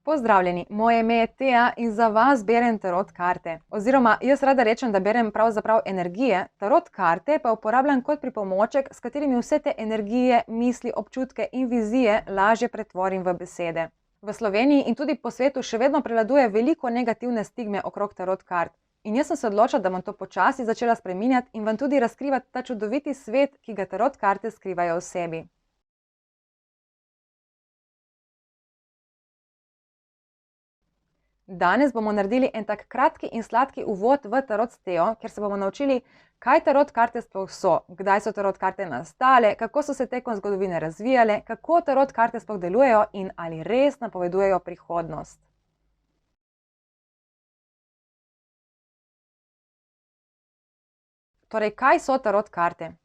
Pozdravljeni, moje ime je Teja in za vas berem tarot karte. Oziroma, jaz rada rečem, da berem pravzaprav energije, tarot karte pa uporabljam kot pripomoček, s katerimi vse te energije, misli, občutke in vizije lažje pretvorim v besede. V Sloveniji in tudi po svetu še vedno prevladuje veliko negativne stigme okrog tarot kart. In jaz sem se odločila, da bom to počasi začela spreminjati in vam tudi razkrivati ta čudoviti svet, ki ga tarot karte skrivajo v sebi. Danes bomo naredili en tak kratki in sladki uvod v tarot s Tejo, kjer se bomo naučili, kaj tarot karte sploh so, kdaj so tarot karte nastale, kako so se tekom zgodovine razvijale, kako tarot karte sploh delujejo in ali res napovedujejo prihodnost. Torej, kaj so tarot karte?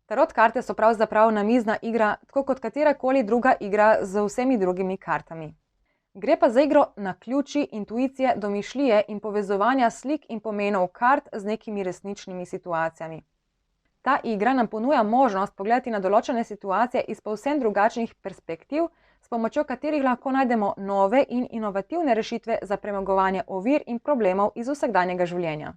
Tarot karte so pravzaprav namizna igra, tako kot katerakoli druga igra z vsemi drugimi kartami. Gre pa za igro naključij, intuicije, domišljije in povezovanja slik in pomenov kart z nekimi resničnimi situacijami. Ta igra nam ponuja možnost pogledati na določene situacije iz povsem drugačnih perspektiv, s pomočjo katerih lahko najdemo nove in inovativne rešitve za premagovanje ovir in problemov iz vsakdanjega življenja.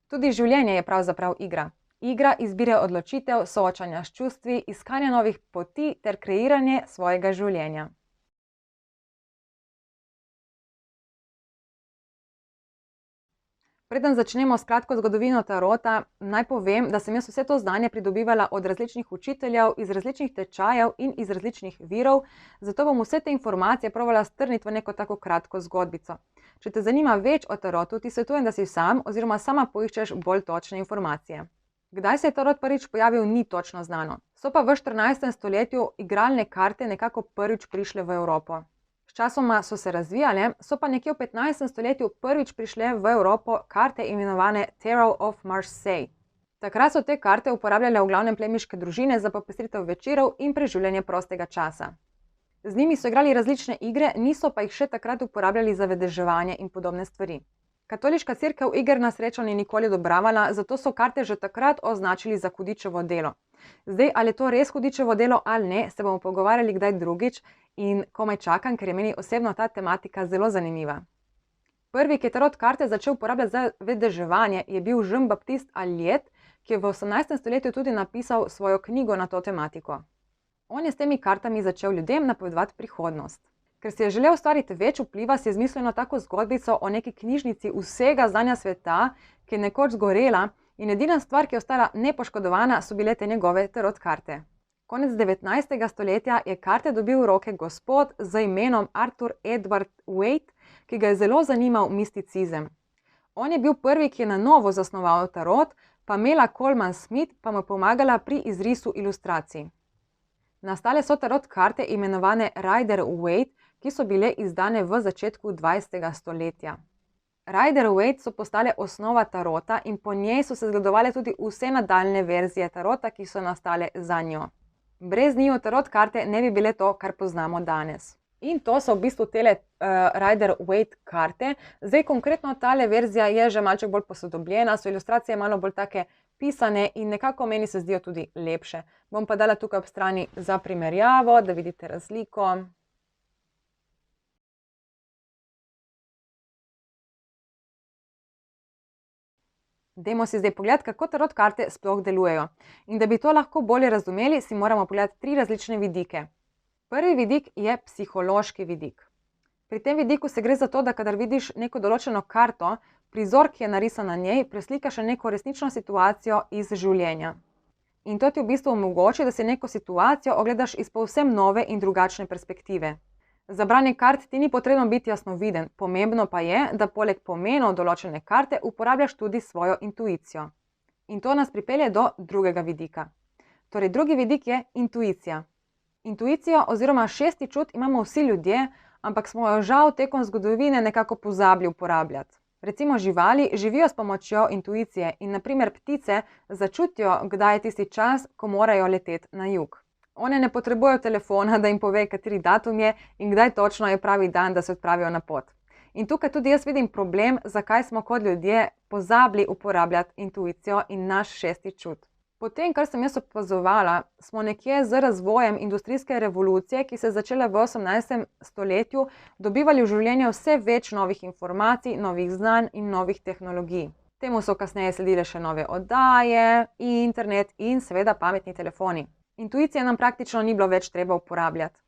Tudi življenje je pravzaprav igra. Igra izbire odločitev, soočanja s čustvi, iskanja novih poti ter kreiranje svojega življenja. Preden začnemo s kratko zgodovino tarota, naj povem, da sem jaz vse to znanje pridobivala od različnih učiteljev, iz različnih tečajev in iz različnih virov, zato bom vse te informacije probala strniti v neko tako kratko zgodbico. Če te zanima več o tarotu, ti svetujem, da si sam oziroma sama poiščeš bolj točne informacije. Kdaj se je tarot prvič pojavil, ni točno znano. So pa v 14. stoletju igralne karte nekako prvič prišle v Evropo. Sčasoma so se razvijale, so pa nekje v 15. stoletju prvič prišle v Evropo karte imenovane Tarot of Marseille. Takrat so te karte uporabljale v glavnem plemiške družine za popestritev večerov in preživljanje prostega časa. Z njimi so igrali različne igre, niso pa jih še takrat uporabljali za vedeževanje in podobne stvari. Katoliška cerkev iger na srečo ni nikoli odobravala, zato so karte že takrat označili za hudičevo delo. Zdaj, ali je to res hudičevo delo ali ne, se bomo pogovarjali kdaj drugič in komaj čakam, ker je meni osebno ta tematika zelo zanimiva. Prvi, ki je tarot karte začel uporabljati za vedeževanje, je bil Jean-Baptiste Alliot, ki je v 18. stoletju tudi napisal svojo knjigo na to tematiko. On je s temi kartami začel ljudem napovedovati prihodnost. Ker si je želel ustvariti več vpliva, si je izmislil tako zgodbico o neki knjižnici vsega znanja sveta, ki je nekoč zgorela, in edina stvar, ki je ostala nepoškodovana, so bile te njegove tarot karte. Konec 19. stoletja je karte dobil v roke gospod z imenom Arthur Edward Waite, ki ga je zelo zanimal misticizem. On je bil prvi, ki je na novo zasnoval tarot, Pamela Colman Smith pa mu pomagala pri izrisu ilustracij. Nastale so tarot karte imenovane Rider-Waite, ki so bile izdane v začetku 20. stoletja. Rider-Waite so postale osnova tarota in po njej so se zgledovale tudi vse nadaljne verzije tarota, ki so nastale za njo. Brez njiju tarot karte ne bi bile to, kar poznamo danes. In to so v bistvu tele Rider-Waite karte. Zdaj konkretno tale verzija je že malček bolj posodobljena, so ilustracije malo bolj take pisane in nekako meni se zdijo tudi lepše. Bom pa dala tukaj ob strani za primerjavo, da vidite razliko. Dajmo si zdaj pogledati, kako tarot karte sploh delujejo. In da bi to lahko bolje razumeli, si moramo pogledati 3 različne vidike. Prvi vidik je psihološki vidik. Pri tem vidiku se gre za to, da kadar vidiš neko določeno karto, prizor, ki je narisan na njej, preslika še neko resnično situacijo iz življenja. In to ti v bistvu omogoči, da si neko situacijo ogledaš iz povsem nove in drugačne perspektive. Za branje kart ti ni potrebno biti jasnoviden, pomembno pa je, da poleg pomenov določene karte uporabljaš tudi svojo intuicijo. In to nas pripelje do drugega vidika. Torej, drugi vidik je intuicija. Intuicijo oziroma šesti čut imamo vsi ljudje, ampak smo jo žal tekom zgodovine nekako pozabili uporabljati. Recimo živali živijo s pomočjo intuicije in na primer ptice začutijo, kdaj je tisti čas, ko morajo leteti na jug. One ne potrebujejo telefona, da jim pove, kateri datum je in kdaj točno je pravi dan, da se odpravijo na pot. In tukaj tudi jaz vidim problem, zakaj smo kot ljudje pozabili uporabljati intuicijo in naš šesti čut. Potem, kar sem jaz opazovala, smo nekje z razvojem industrijske revolucije, ki se je začela v 18. stoletju, dobivali v življenje vse več novih informacij, novih znanj in novih tehnologij. Temu so kasneje sledile še nove oddaje, internet in seveda pametni telefoni. Intuicije nam praktično ni bilo več treba uporabljati.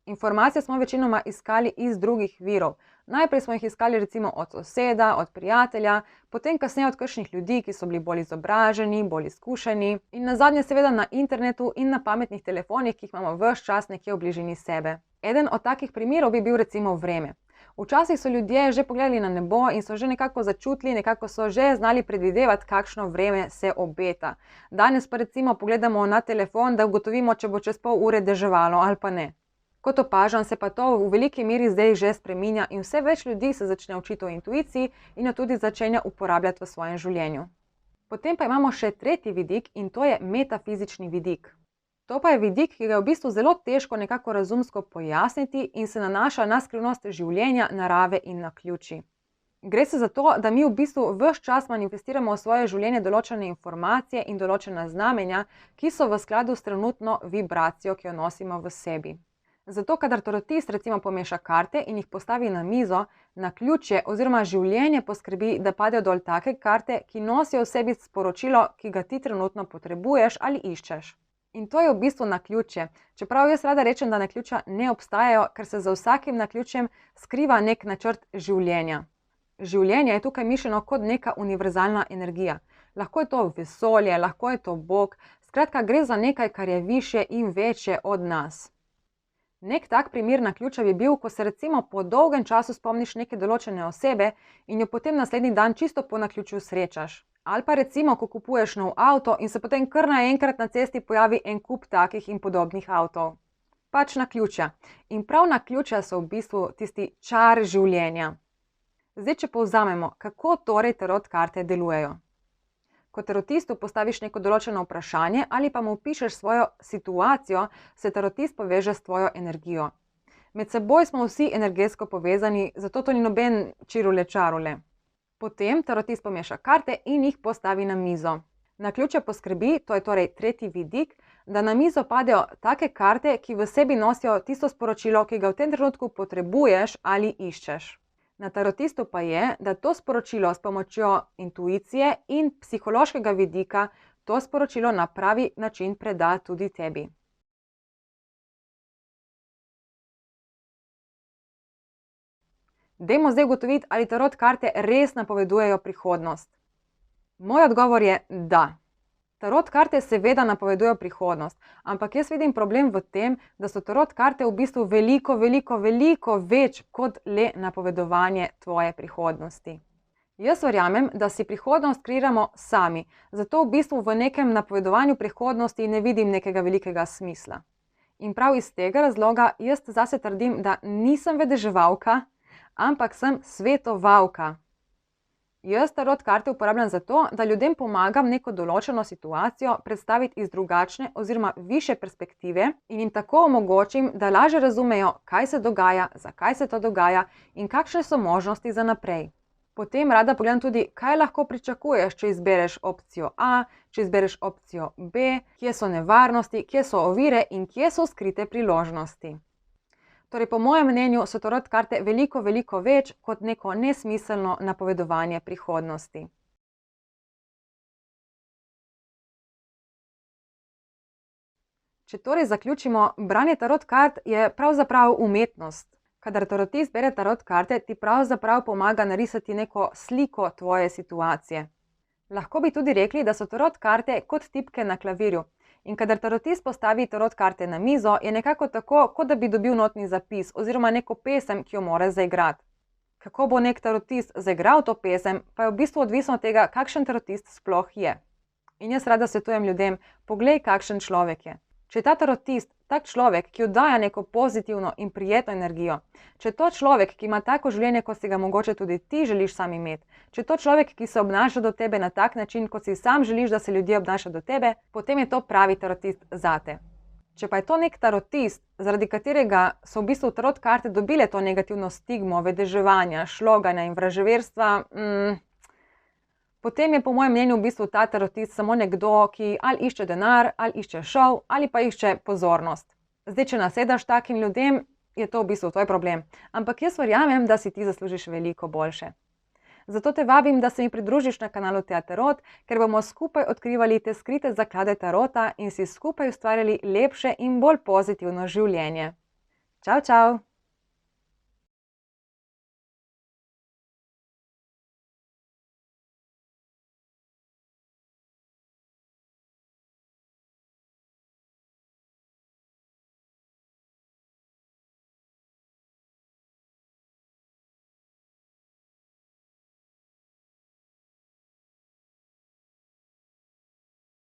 Informacije smo večinoma iskali iz drugih virov. Najprej smo jih iskali recimo od soseda, od prijatelja, potem kasneje od kakšnih ljudi, ki so bili bolj izobraženi, bolj izkušeni in nazadnje seveda na internetu in na pametnih telefonih, ki jih imamo ves čas nekje v bližini sebe. Eden od takih primerov bi bil recimo vreme. Včasih so ljudje že pogledali na nebo in so že nekako začutili, nekako so že znali predvidevati, kakšno vreme se obeta. Danes pa recimo pogledamo na telefon, da ugotovimo, če bo čez pol ure deževalo ali pa ne. Kot opažam, se pa to v veliki meri zdaj že spreminja in vse več ljudi se začne učiti o intuiciji in jo tudi začenja uporabljati v svojem življenju. Potem pa imamo še tretji vidik in to je metafizični vidik. To pa je vidik, ki ga je v bistvu zelo težko nekako razumsko pojasniti in se nanaša na skrivnost življenja, narave in naključij. Gre se za to, da mi v bistvu ves čas manifestiramo v svoje življenje določene informacije in določena znamenja, ki so v skladu s trenutno vibracijo, ki jo nosimo v sebi. Zato, kadar tarotist recimo pomeša karte in jih postavi na mizo, naključje oziroma življenje poskrbi, da padejo dol take karte, ki nosijo v sebi sporočilo, ki ga ti trenutno potrebuješ ali iščeš. In to je v bistvu naključje. Čeprav jaz rada rečem, da naključja ne obstajajo, ker se za vsakim naključjem skriva nek načrt življenja. Življenje je tukaj mišljeno kot neka univerzalna energija. Lahko je to vesolje, lahko je to Bog, skratka gre za nekaj, kar je višje in večje od nas. Nek tak primer naključja bi bil, ko se recimo po dolgem času spomniš neke določene osebe in jo potem naslednji dan čisto po naključju srečaš. Ali pa recimo, ko kupuješ nov avto in se potem kar naenkrat na cesti pojavi en kup takih in podobnih avtov. Pač naključja. In prav naključja so v bistvu tisti čar življenja. Zdaj, če povzamemo, kako torej tarot karte delujejo. Ko tarotistu postaviš neko določeno vprašanje ali pa mu opišeš svojo situacijo, se tarotist poveže s tvojo energijo. Med seboj smo vsi energetsko povezani, zato to ni noben čirule čarule. Potem tarotist pomeša karte in jih postavi na mizo. Naključje poskrbi, to je torej tretji vidik, da na mizo padejo take karte, ki v sebi nosijo tisto sporočilo, ki ga v tem trenutku potrebuješ ali iščeš. Na tarotistu pa je, da to sporočilo s pomočjo intuicije in psihološkega vidika to sporočilo na pravi način preda tudi tebi. Dajmo zdaj ugotoviti, ali tarot karte res napovedujejo prihodnost. Moj odgovor je da. Tarot karte seveda napovedujejo prihodnost, ampak jaz vidim problem v tem, da so tarot karte v bistvu veliko več kot le napovedovanje tvoje prihodnosti. Jaz verjamem, da si prihodnost kreiramo sami, zato v bistvu v nekem napovedovanju prihodnosti ne vidim nekega velikega smisla. In prav iz tega razloga jaz zase trdim, da nisem vedeževalka, ampak sem svetovalka. Jaz tarot karte uporabljam zato, da ljudem pomagam neko določeno situacijo predstaviti iz drugačne oziroma višje perspektive in jim tako omogočim, da lažje razumejo, kaj se dogaja, zakaj se to dogaja in kakšne so možnosti za naprej. Potem rada pogledam tudi, kaj lahko pričakuješ, če izbereš opcijo A, če izbereš opcijo B, kje so nevarnosti, kje so ovire in kje so skrite priložnosti. Torej, po mojem mnenju so tarot karte veliko več kot neko nesmiselno napovedovanje prihodnosti. Če torej zaključimo, branje tarot kart je pravzaprav umetnost. Kadar tarotist bere tarot karte, ti pravzaprav pomaga narisati neko sliko tvoje situacije. Lahko bi tudi rekli, da so tarot karte kot tipke na klavirju. In kadar tarotist postavi tarot karte na mizo, je nekako tako, kot da bi dobil notni zapis oziroma neko pesem, ki jo mora zaigrati. Kako bo nek tarotist zaigral to pesem, pa je v bistvu odvisno od tega, kakšen tarotist sploh je. In jaz rada svetujem ljudem, poglej, kakšen človek je. Če je ta tarotist tak človek, ki oddaja neko pozitivno in prijetno energijo, če je to človek, ki ima tako življenje, kot si ga mogoče tudi ti želiš sam imeti, če je to človek, ki se obnaša do tebe na tak način, kot si sam želiš, da se ljudje obnašajo do tebe, potem je to pravi tarotist zate. Če pa je to nek tarotist, zaradi katerega so v bistvu tarot karte dobile to negativno stigmo vedeževanja, šloganja in vraževerstva, potem je po mojem mnenju v bistvu ta tarotist samo nekdo, ki ali išče denar, ali išče šov, ali pa išče pozornost. Zdaj, če nasedaš takim ljudem, je to v bistvu tvoj problem. Ampak jaz verjamem, da si ti zaslužiš veliko boljše. Zato te vabim, da se mi pridružiš na kanalu Tea Tarot, ker bomo skupaj odkrivali te skrite zaklade tarota in si skupaj ustvarjali lepše in bolj pozitivno življenje. Čau, čau!